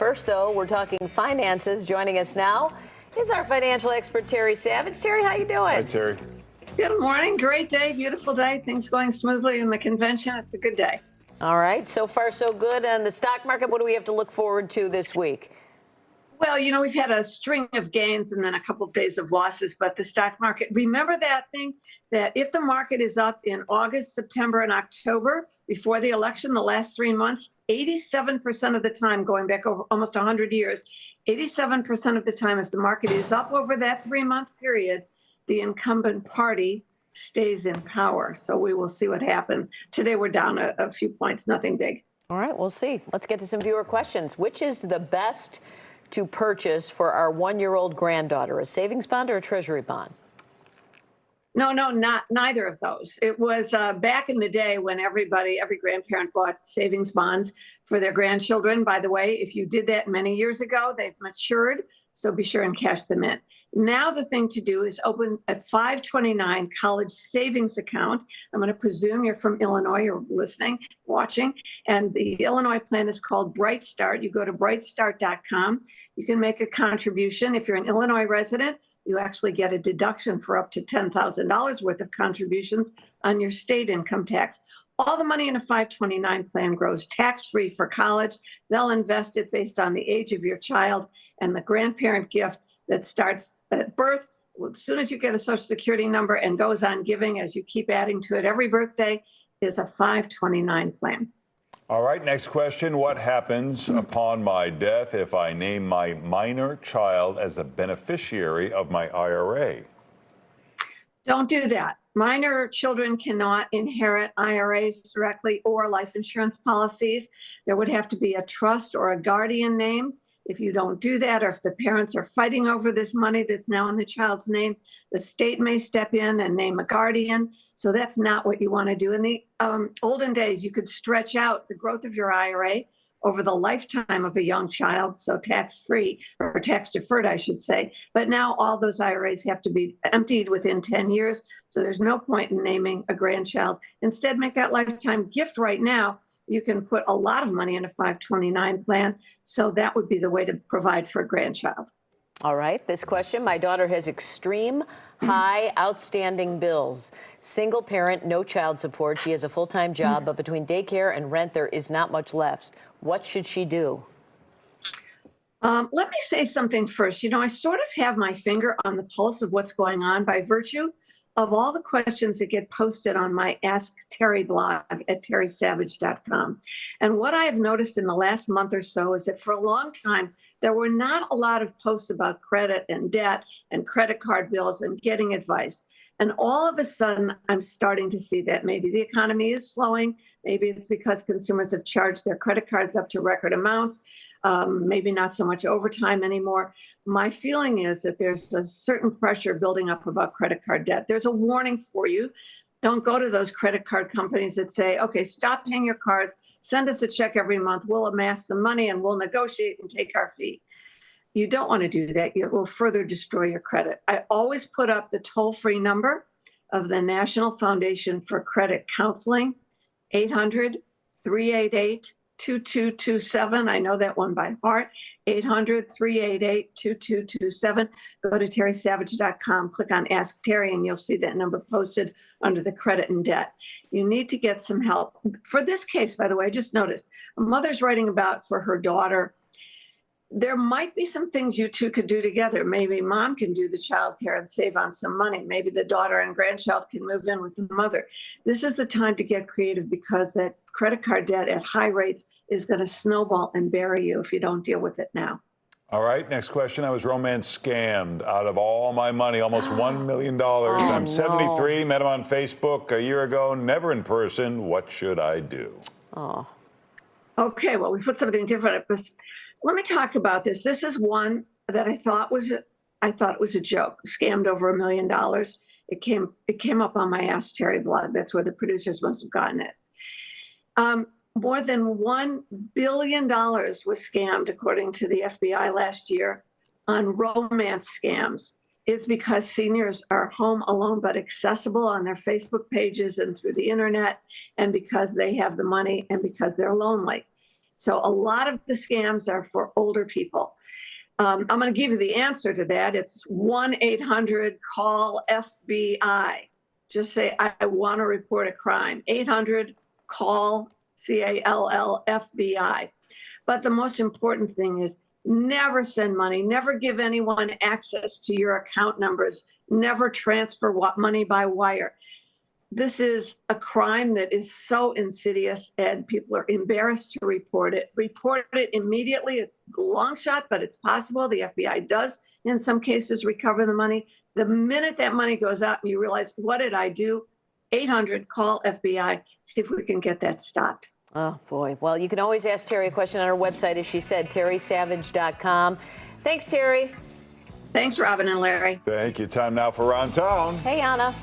First, though, we're talking finances. Joining us now is our financial expert, Terry Savage. Terry, how you doing? Hi, Terry. Good morning. Great day. Beautiful day. Things going smoothly in the convention. It's a good day. All right. So far, so good. And the stock market, what do we have to look forward to this week? Well, you know, we've had a string of gains and then a couple of days of losses, but the stock market, remember that thing that if the market is up in August, September, and October before the election, the last 3 months, 87% of the time, going back over almost 100 years, 87% of the time, if the market is up over that 3-month period, the incumbent party stays in power. So we will see what happens. Today, we're down a few points, nothing big. All right, we'll see. Let's get to some viewer questions. Which is the best to purchase for our 1-year-old granddaughter, a savings bond or a treasury bond? No, not neither of those. It was back in the day when every grandparent bought savings bonds for their grandchildren. By the way, if you did that many years ago, they've matured, so be sure and cash them in. Now the thing to do is open a 529 college savings account. I'm going to presume you're from Illinois, you're listening, watching, and the Illinois plan is called Bright Start. You go to brightstart.com. You can make a contribution. If you're an Illinois resident, you actually get a deduction for up to $10,000 worth of contributions on your state income tax. All the money in a 529 plan grows tax-free for college. They'll invest it based on the age of your child and the grandparent gift that starts at birth. As soon as you get a Social Security number and goes on giving as you keep adding to it every birthday is a 529 plan. All right, next question. What happens upon my death if I name my minor child as a beneficiary of my IRA? Don't do that. Minor children cannot inherit IRAs directly or life insurance policies. There would have to be a trust or a guardian name. If you don't do that, or if the parents are fighting over this money that's now in the child's name, the state may step in and name a guardian. So that's not what you want to do. In the olden days, you could stretch out the growth of your IRA over the lifetime of a young child, so tax-free, or tax-deferred, I should say. But now all those IRAs have to be emptied within 10 years, so there's no point in naming a grandchild. Instead, make that lifetime gift right now. You can put a lot of money in a 529 plan, so that would be the way to provide for a grandchild. All right, this question. My daughter has extreme high outstanding bills. Single parent, no child support. She has a full-time job, but between daycare and rent, there is not much left. What should she do? Let me say something first. You know, I sort of have my finger on the pulse of what's going on by virtue of all the questions that get posted on my Ask Terry blog at terrysavage.com. And what I have noticed in the last month or so is that for a long time, there were not a lot of posts about credit and debt and credit card bills and getting advice. And all of a sudden, I'm starting to see that maybe the economy is slowing. Maybe it's because consumers have charged their credit cards up to record amounts. Maybe not so much overtime anymore. My feeling is that there's a certain pressure building up about credit card debt. There's a warning for you. Don't go to those credit card companies that say, okay, stop paying your cards, send us a check every month, we'll amass some money and we'll negotiate and take our fee. You don't want to do that. It will further destroy your credit. I always put up the toll-free number of the National Foundation for Credit Counseling, 800-388-2227. I know that one by heart, 800-388-2227. Go to terrysavage.com, click on Ask Terry, and you'll see that number posted under the credit and debt. You need to get some help. For this case, by the way, I just noticed a mother's writing about for her daughter. There might be some things you two could do together. Maybe mom can do the child care and save on some money. Maybe the daughter and grandchild can move in with the mother. This is the time to get creative because that credit card debt at high rates is going to snowball and bury you if you don't deal with it now. All right, next question. I was romance scammed out of all my money, almost $1 million. I'm 73, met him on Facebook a year ago, never in person. What should I do? Oh. Okay, well, we put something different. Let me talk about this. This is one that I thought was a joke. Scammed over $1 million. It came up on my Ask Terry blog. That's where the producers must have gotten it. More than $1 billion was scammed, according to the FBI last year, on romance scams. It's because seniors are home alone but accessible on their Facebook pages and through the internet, and because they have the money and because they're lonely. So a lot of the scams are for older people. I'm going to give you the answer to that. It's 1-800-CALL-FBI. Just say, I want to report a crime. 800-CALL-FBI. But the most important thing is never send money, never give anyone access to your account numbers, never transfer money by wire. This is a crime that is so insidious, and people are embarrassed to report it. Report it immediately. It's a long shot, but it's possible. The FBI does, in some cases, recover the money. The minute that money goes out and you realize, what did I do? 800-CALL-FBI. See if we can get that stopped. Oh, boy. Well, you can always ask Terry a question on her website, as she said, terrysavage.com. Thanks, Terry. Thanks, Robin and Larry. Thank you. Time now for Around Town. Hey, Anna.